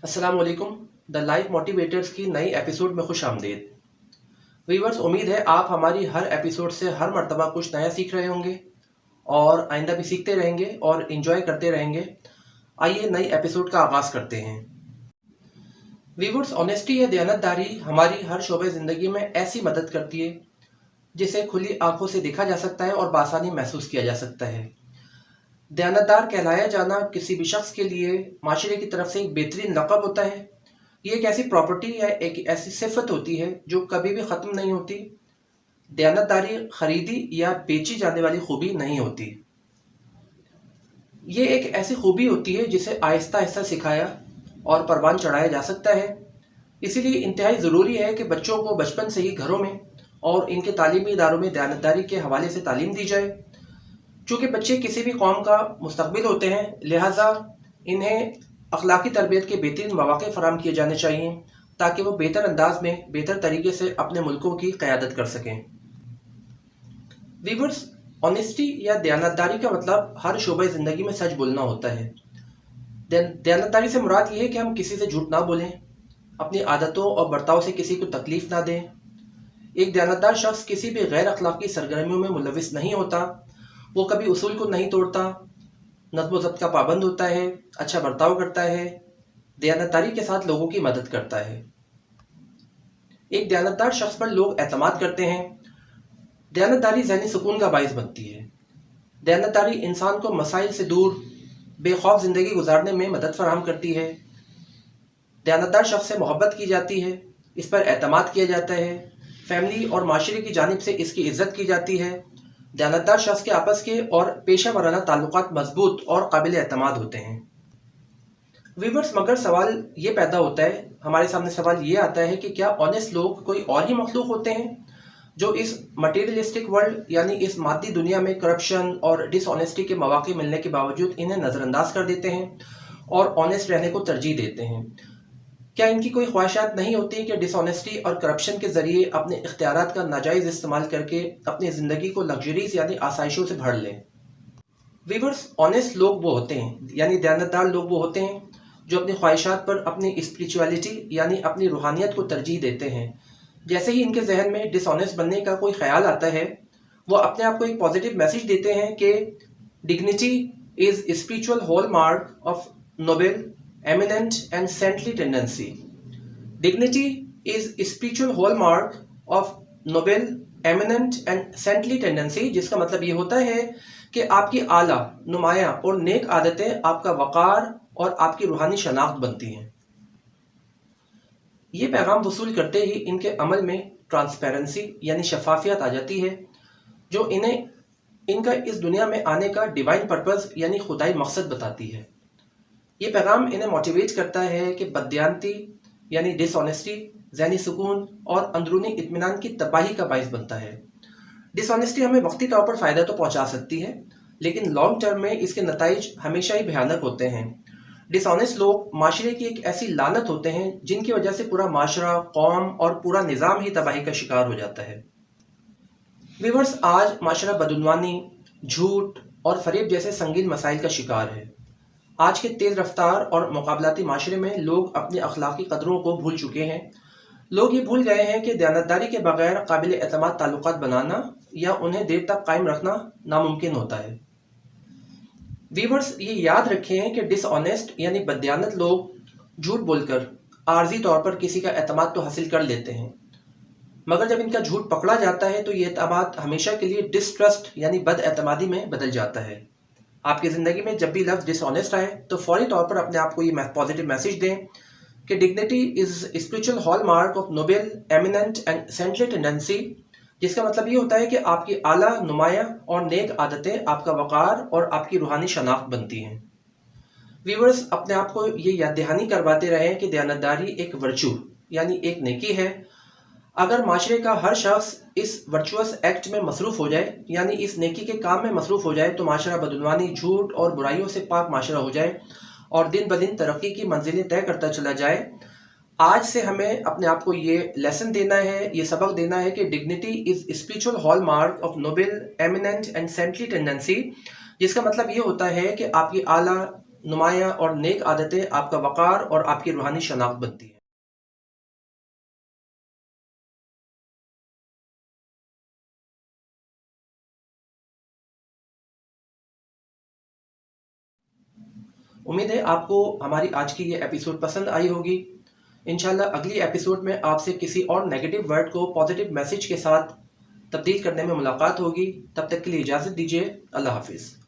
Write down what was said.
अस्सलाम वालेकुम। The life motivators की नई एपिसोड में खुश आमदीद। व्यूवर्स, उम्मीद है आप हमारी हर एपिसोड से हर मर्तबा कुछ नया सीख रहे होंगे और आइंदा भी सीखते रहेंगे और इन्जॉय करते रहेंगे। आइए नई एपिसोड का आगाज़ करते हैं। व्यूवर्स, ऑनेस्टी या दयानतदारी हमारी हर शोबे ज़िंदगी में ऐसी मदद करती है जिसे खुली आंखों से देखा जा सकता है और बासानी महसूस किया जा सकता है। दयानतदार कहलाया जाना किसी भी शख्स के लिए माशरे की तरफ से एक बेहतरीन लक़ब होता है। ये एक ऐसी प्रॉपर्टी है, एक ऐसी सिफत होती है जो कभी भी ख़त्म नहीं होती। दयानतदारी खरीदी या बेची जाने वाली खूबी नहीं होती। ये एक ऐसी खूबी होती है जिसे आहिस्ता आहिस्ता सिखाया और परवान चढ़ाया जा सकता है। इसीलिए इंतहाई ज़रूरी है कि बच्चों को बचपन से ही घरों में और इनके तालीमी इदारों में दयानतदारी के हवाले से तालीम दी जाए। चूँकि बच्चे किसी भी कौम का मुस्तकबिल होते हैं, लिहाजा इन्हें अखलाकी तरबियत के बेहतरीन मौक़े फ़राहम किए जाने चाहिए ताकि वो बेहतर अंदाज में बेहतर तरीके से अपने मुल्कों की क़यादत कर सकें। व्यूअर्स, ऑनेस्टी या दयानतदारी का मतलब हर शोबे ज़िंदगी में सच बोलना होता है। दयानतदारी से मुराद ये है कि हम किसी से झूठ ना बोलें, अपनी आदतों और बर्ताव से किसी को तकलीफ़ ना दें। एक दयानतदार शख्स किसी भी गैर अखलाकी सरगर्मियों में मुलविस नहीं होता। वो कभी उसूल को नहीं तोड़ता, नज़्म व ज़ब्त का पाबंद होता है, अच्छा बर्ताव करता है, दयानतदारी के साथ लोगों की मदद करता है। एक दयानतदार शख्स पर लोग एतमाद करते हैं। दयानतदारी ज़हनी सुकून का बाइस बनती है। दयानतदारी इंसान को मसाइल से दूर बेखौफ ज़िंदगी गुजारने में मदद फराहम करती है। दयानतदार शख्स से मोहब्बत की जाती है, इस पर एतमाद किया जाता है, फैमिली और माशरे की जानिब से इसकी इज़्ज़त की जाती है। दयानतदार शख्स के आपस के और पेशा वराना ताल्लुकात मजबूत और काबिल एतमाद होते हैं। व्यूअर्स, मगर सवाल ये पैदा होता है, हमारे सामने सवाल ये आता है कि क्या ऑनेस्ट लोग कोई और ही मखलूक होते हैं जो इस मटेरियलिस्टिक वर्ल्ड यानी इस मादी दुनिया में करप्शन और डिसऑनेस्टी के मौके मिलने के बावजूद इन्हें नज़रअंदाज कर देते हैं और ऑनेस्ट रहने को तरजीह देते हैं? क्या इनकी कोई ख्वाहिशात नहीं होती कि डिसऑनेस्टी और करप्शन के ज़रिए अपने इख्तियारात का नाजायज़ इस्तेमाल करके अपनी ज़िंदगी को लग्जरीज यानी आसाइशों से भर लें? व्यूअर्स, ऑनेस्ट लोग वो होते हैं यानी दयानतदार लोग वो होते हैं जो अपनी ख्वाहिशात पर अपनी स्पिरिचुअलिटी यानी अपनी रूहानियत को तरजीह देते हैं। जैसे ही इनके जहन में डिसऑनेस्ट बनने का कोई ख्याल आता है, वो अपने आप को एक पॉजिटिव मैसेज देते हैं कि dignity is spiritual hallmark of noble, eminent and saintly tendency. Dignity is a spiritual hallmark of noble, eminent and saintly tendency, जिसका मतलब ये होता है कि आपकी आला, नुमाया और नेक आदतें आपका वक़ार और आपकी रूहानी शनाख्त बनती हैं। ये पैगाम वसूल करते ही इनके अमल में ट्रांसपेरेंसी यानी शफाफियत आ जाती है, जो इन्हें इनका इस दुनिया में आने का डिवाइन पर्पज़ यानी खुदाई मकसद बताती है। ये पैगाम इन्हें मोटिवेट करता है कि बददियानती यानी डिसऑनेस्टी ज़हनी सुकून और अंदरूनी इत्मीनान की तबाही का बाइस बनता है। डिसऑनेस्टी हमें वक्ती तौर पर फ़ायदा तो पहुंचा सकती है, लेकिन लॉन्ग टर्म में इसके नताइज हमेशा ही भयानक होते हैं। डिसऑनेस्ट लोग माशरे की एक ऐसी लानत होते हैं जिनकी वजह से पूरा माशरा, कौम और पूरा निज़ाम ही तबाही का शिकार हो जाता है। व्यूअर्स, आज माशरा बदउनवानी, झूठ और फरेब जैसे संगीन मसाइल का शिकार है। आज के तेज़ रफ्तार और मुकाबलाती माशरे में लोग अपनी अखलाकी कदरों को भूल चुके हैं। लोग ये भूल गए हैं कि दयानतदारी के बगैर काबिल एतमाद ताल्लुकात बनाना या उन्हें देर तक कायम रखना नामुमकिन होता है। व्यूअर्स, ये याद रखें कि डिसऑनेस्ट यानी बददियानत लोग झूठ बोलकर आर्जी तौर पर किसी का एतमाद तो हासिल कर लेते हैं, मगर जब इनका झूठ पकड़ा जाता है तो ये एतमाद हमेशा के लिए डिसट्रस्ट यानी बद एतमादी में बदल जाता है। आपकी ज़िंदगी में जब भी लफ्ज़ डिसऑनेस्ट आए तो फौरी तौर पर अपने आप को ये पॉजिटिव मैसेज दें कि dignity is spiritual hallmark of noble, eminent and saintly tendency, जिसका मतलब ये होता है कि आपकी आला, नुमाया और नेक आदतें आपका वक़ार और आपकी रूहानी शनाख्त बनती हैं। व्यूअर्स, अपने आप को ये याद दहानी करवाते रहें कि दयानतदारी एक वर्चू यानी एक नेकी है। अगर माशरे का हर शख्स इस वर्चुअस एक्ट में मसरूफ़ हो जाए यानी इस नेकी के काम में मसरूफ़ हो जाए तो माशरा बदउनवानी, झूठ और बुराइयों से पाक माशरा हो जाए और दिन ब दिन तरक्की की मंजिलें तय करता चला जाए। आज से हमें अपने आप को ये लेसन देना है, ये सबक देना है कि dignity is spiritual hallmark of noble, eminent and saintly tendency, जिसका मतलब ये होता है कि आपकी आला, نمایاں اور نیک عادتیں آپ کا وقار اور آپ کی روحانی شناخت بنتی ہیں۔ امید ہے آپ کو ہماری آج کی یہ ایپیسوڈ پسند آئی ہوگی۔ انشاءاللہ اگلی ایپیسوڈ میں آپ سے کسی اور نیگیٹو ورڈ کو پازیٹیو میسج کے ساتھ تبدیل کرنے میں ملاقات ہوگی۔ تب تک کے لیے اجازت دیجیے۔ اللہ حافظ۔